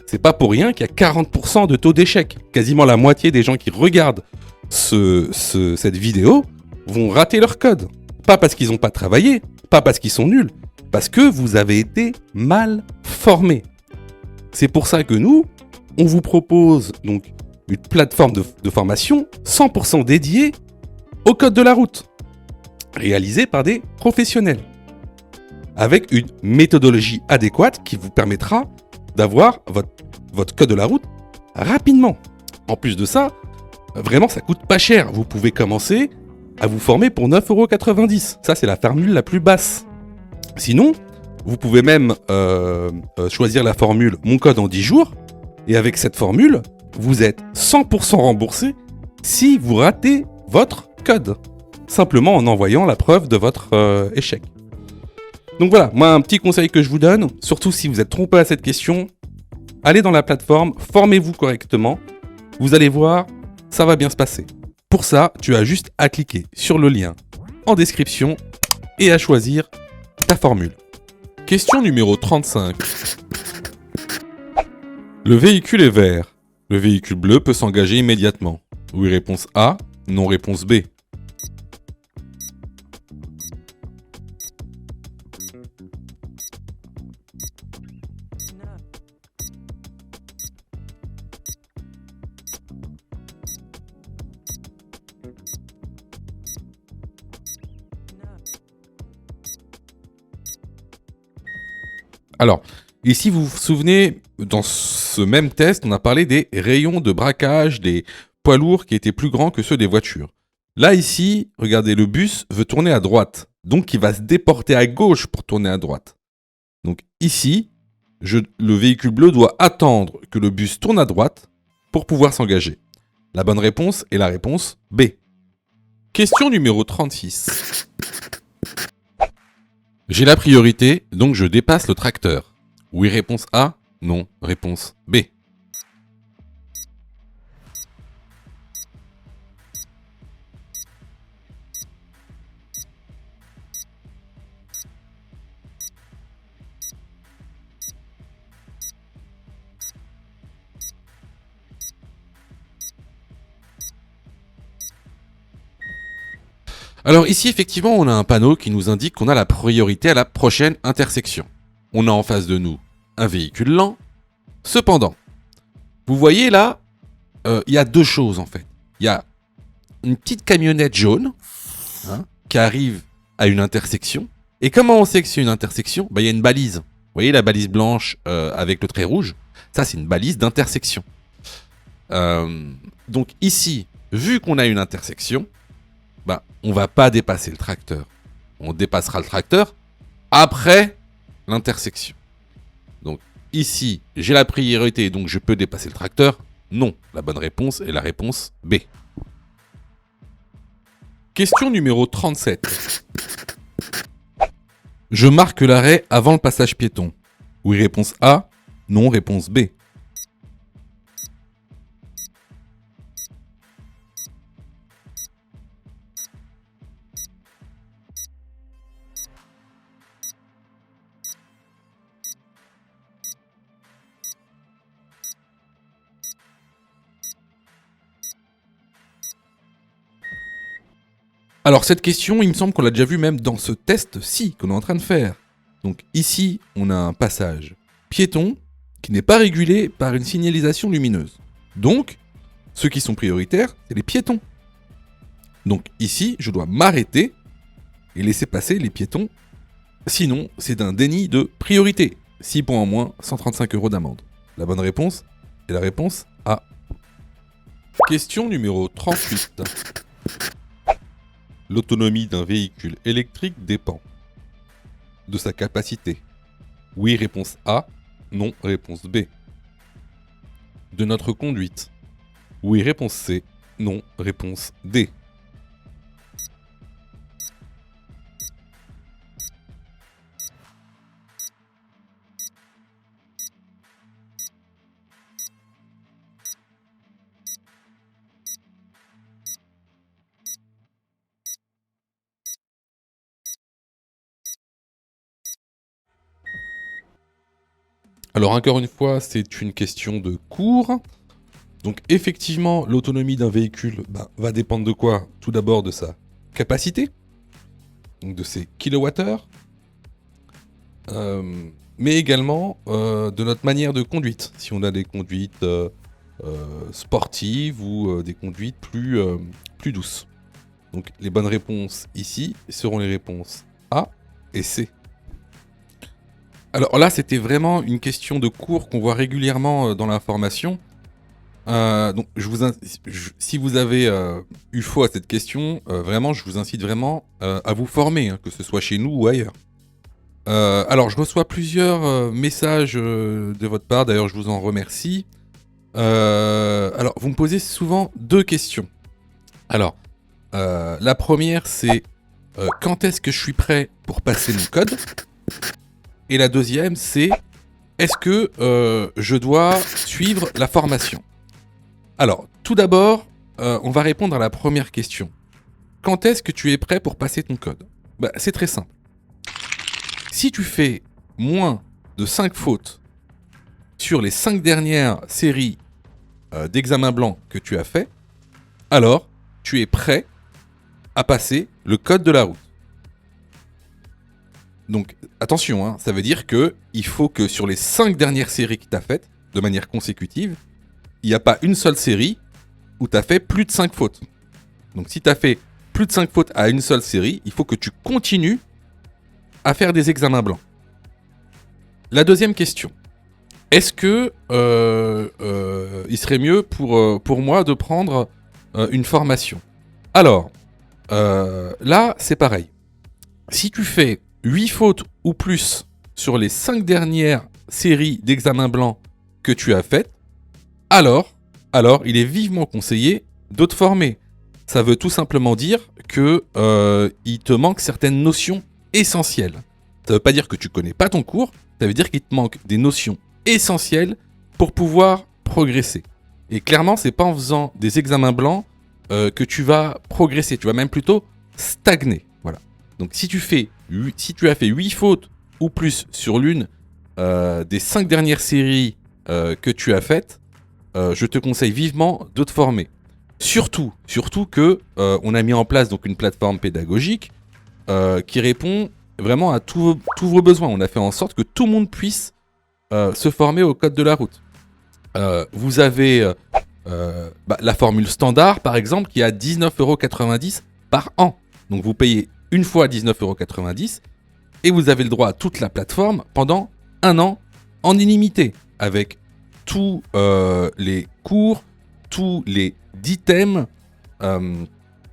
C'est pas pour rien qu'il y a 40% de taux d'échec. Quasiment la moitié des gens qui regardent cette vidéo vont rater leur code. Pas parce qu'ils n'ont pas travaillé, pas parce qu'ils sont nuls, Parce que vous avez été mal formé. C'est pour ça que nous, on vous propose donc une plateforme de formation 100% dédiée au code de la route, réalisée par des professionnels, avec une méthodologie adéquate qui vous permettra d'avoir votre code de la route rapidement. En plus de ça, vraiment ça coûte pas cher. Vous pouvez commencer à vous former pour 9,90 €. Ça c'est la formule la plus basse. Sinon, vous pouvez même choisir la formule Mon code en 10 jours. Et avec cette formule, vous êtes 100% remboursé si vous ratez votre code. Simplement en envoyant la preuve de votre échec. Donc voilà, moi un petit conseil que je vous donne, surtout si vous êtes trompé à cette question, allez dans la plateforme, formez-vous correctement. Vous allez voir, ça va bien se passer. Pour ça, tu as juste à cliquer sur le lien en description et à choisir ta formule. Question numéro 35. Le véhicule est vert. Le véhicule bleu peut s'engager immédiatement. Oui, réponse A. Non, réponse B. Alors, ici, vous vous souvenez, dans ce même test, on a parlé des rayons de braquage des poids lourds qui étaient plus grands que ceux des voitures. Là, ici, regardez, le bus veut tourner à droite. Donc, il va se déporter à gauche pour tourner à droite. Donc, ici, le véhicule bleu doit attendre que le bus tourne à droite pour pouvoir s'engager. La bonne réponse est la réponse B. Question numéro 36. J'ai la priorité, donc je dépasse le tracteur. Oui, réponse A. Non, réponse B. Alors ici, effectivement, on a un panneau qui nous indique qu'on a la priorité à la prochaine intersection. On a en face de nous un véhicule lent. Cependant, vous voyez là, il y a deux choses en fait. Il y a une petite camionnette jaune qui arrive à une intersection. Et comment on sait que c'est une intersection ? Il y a une balise. Vous voyez la balise blanche avec le trait rouge ? Ça, c'est une balise d'intersection. Donc ici, vu qu'on a une intersection, on va pas dépasser le tracteur. On dépassera le tracteur après l'intersection. Donc ici, j'ai la priorité, donc je peux dépasser le tracteur. Non, la bonne réponse est la réponse B. Question numéro 37. Je marque l'arrêt avant le passage piéton. Oui, réponse A. Non, réponse B. Alors cette question, il me semble qu'on l'a déjà vu même dans ce test-ci qu'on est en train de faire. Donc ici, on a un passage piéton qui n'est pas régulé par une signalisation lumineuse. Donc, ceux qui sont prioritaires, c'est les piétons. Donc ici, je dois m'arrêter et laisser passer les piétons. Sinon, c'est un déni de priorité. 6 points en moins, 135 € d'amende. La bonne réponse est la réponse A. Question numéro 38. L'autonomie d'un véhicule électrique dépend de sa capacité. Oui, réponse A. Non, réponse B. De notre conduite. Oui, réponse C. Non, réponse D. Alors encore une fois, c'est une question de cours. Donc effectivement, l'autonomie d'un véhicule va dépendre de quoi ? Tout d'abord de sa capacité, donc de ses kilowattheures. mais également de notre manière de conduite. Si on a des conduites sportives ou des conduites plus douces. Donc les bonnes réponses ici seront les réponses A et C. Alors là, c'était vraiment une question de cours qu'on voit régulièrement dans l'information. Donc, si vous avez eu faux à cette question, vraiment, je vous incite vraiment à vous former, hein, que ce soit chez nous ou ailleurs. Alors, je reçois plusieurs messages de votre part, d'ailleurs, je vous en remercie. Alors, vous me posez souvent deux questions. Alors, la première, c'est quand est-ce que je suis prêt pour passer mon code ? Et la deuxième, c'est est-ce que je dois suivre la formation ? Alors, tout d'abord, on va répondre à la première question. Quand est-ce que tu es prêt pour passer ton code ? C'est très simple. Si tu fais moins de 5 fautes sur les 5 dernières séries d'examens blancs que tu as fait, alors tu es prêt à passer le code de la route. Donc, attention, hein, ça veut dire qu'il faut que sur les 5 dernières séries que tu as faites, de manière consécutive, il n'y a pas une seule série où tu as fait plus de 5 fautes. Donc, si tu as fait plus de 5 fautes à une seule série, il faut que tu continues à faire des examens blancs. La deuxième question. Est-ce que il serait mieux pour moi de prendre une formation ? Alors, là, c'est pareil. Si tu fais 8 fautes ou plus sur les 5 dernières séries d'examens blancs que tu as faites, alors, il est vivement conseillé de te former. Ça veut tout simplement dire que il te manque certaines notions essentielles. Ça veut pas dire que tu connais pas ton cours, ça veut dire qu'il te manque des notions essentielles pour pouvoir progresser. Et clairement, c'est pas en faisant des examens blancs que tu vas progresser, tu vas même plutôt stagner. Voilà. Donc si tu as fait 8 fautes ou plus sur l'une des 5 dernières séries que tu as faites, je te conseille vivement de te former. Surtout que on a mis en place donc une plateforme pédagogique qui répond vraiment à tous vos besoins. On a fait en sorte que tout le monde puisse se former au code de la route. Vous avez la formule standard, par exemple, qui est à 19,90 € par an. Donc vous payez une fois 19,90 € et vous avez le droit à toute la plateforme pendant 1 an en illimité, avec tous les cours, tous les 10 thèmes,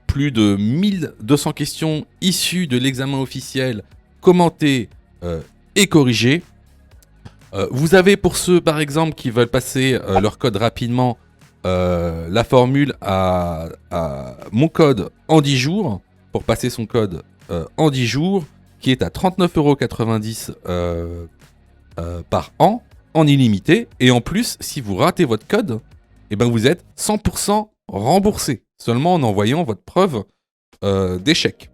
plus de 1200 questions issues de l'examen officiel, commentées et corrigées. Vous avez pour ceux par exemple qui veulent passer leur code rapidement, la formule à mon code en 10 jours, pour passer son code en 10 jours, qui est à 39,90 € par an, en illimité. Et en plus, si vous ratez votre code, vous êtes 100% remboursé, seulement en envoyant votre preuve d'échec.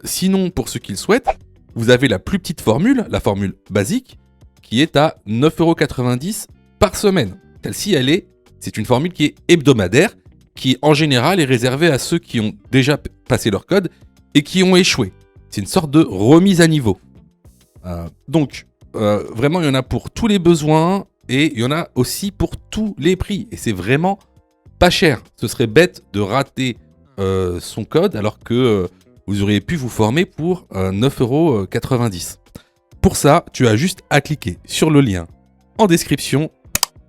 Sinon, pour ceux qui le souhaitent, vous avez la plus petite formule, la formule basique, qui est à 9,90 € par semaine. Celle-ci, c'est une formule qui est hebdomadaire, qui en général est réservée à ceux qui ont déjà passé leur code et qui ont échoué. C'est une sorte de remise à niveau. Donc, vraiment, il y en a pour tous les besoins et il y en a aussi pour tous les prix. Et c'est vraiment pas cher. Ce serait bête de rater son code alors que vous auriez pu vous former pour 9,90 €. Pour ça, tu as juste à cliquer sur le lien en description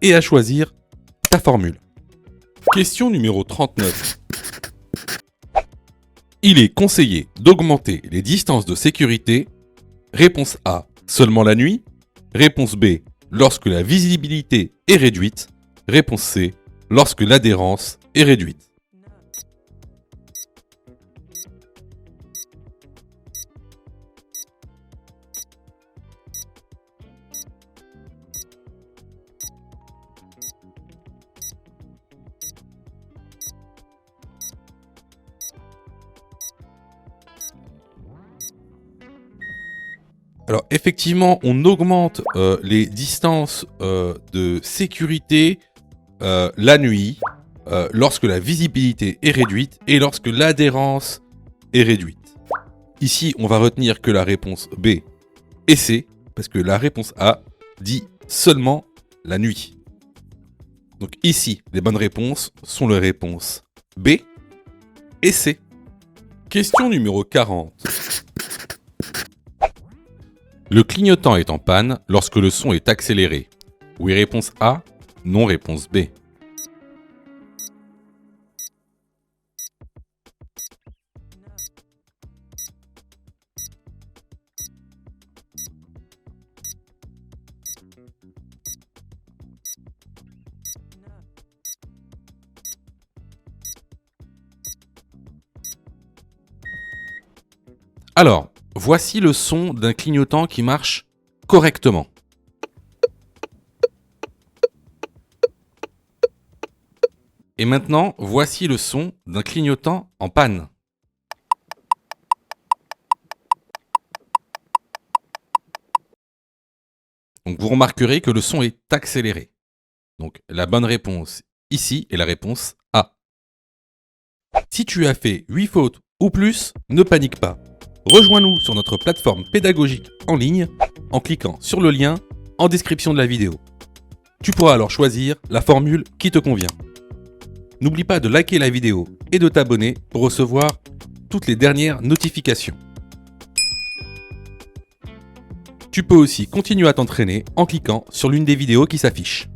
et à choisir ta formule. Question numéro 39. Il est conseillé d'augmenter les distances de sécurité. Réponse A, seulement la nuit. Réponse B, lorsque la visibilité est réduite. Réponse C, lorsque l'adhérence est réduite. Alors effectivement, on augmente les distances de sécurité la nuit, lorsque la visibilité est réduite et lorsque l'adhérence est réduite. Ici, on va retenir que la réponse B Et C, parce que la réponse A dit seulement la nuit. Donc ici, les bonnes réponses sont les réponses B et C. Question numéro 40. Le clignotant est en panne lorsque le son est accéléré. Oui, réponse A, non, réponse B. Alors, voici le son d'un clignotant qui marche correctement. Et maintenant, voici le son d'un clignotant en panne. Donc vous remarquerez que le son est accéléré. Donc la bonne réponse ici est la réponse A. Si tu as fait 8 fautes ou plus, ne panique pas. Rejoins-nous sur notre plateforme pédagogique en ligne en cliquant sur le lien en description de la vidéo. Tu pourras alors choisir la formule qui te convient. N'oublie pas de liker la vidéo et de t'abonner pour recevoir toutes les dernières notifications. Tu peux aussi continuer à t'entraîner en cliquant sur l'une des vidéos qui s'affichent.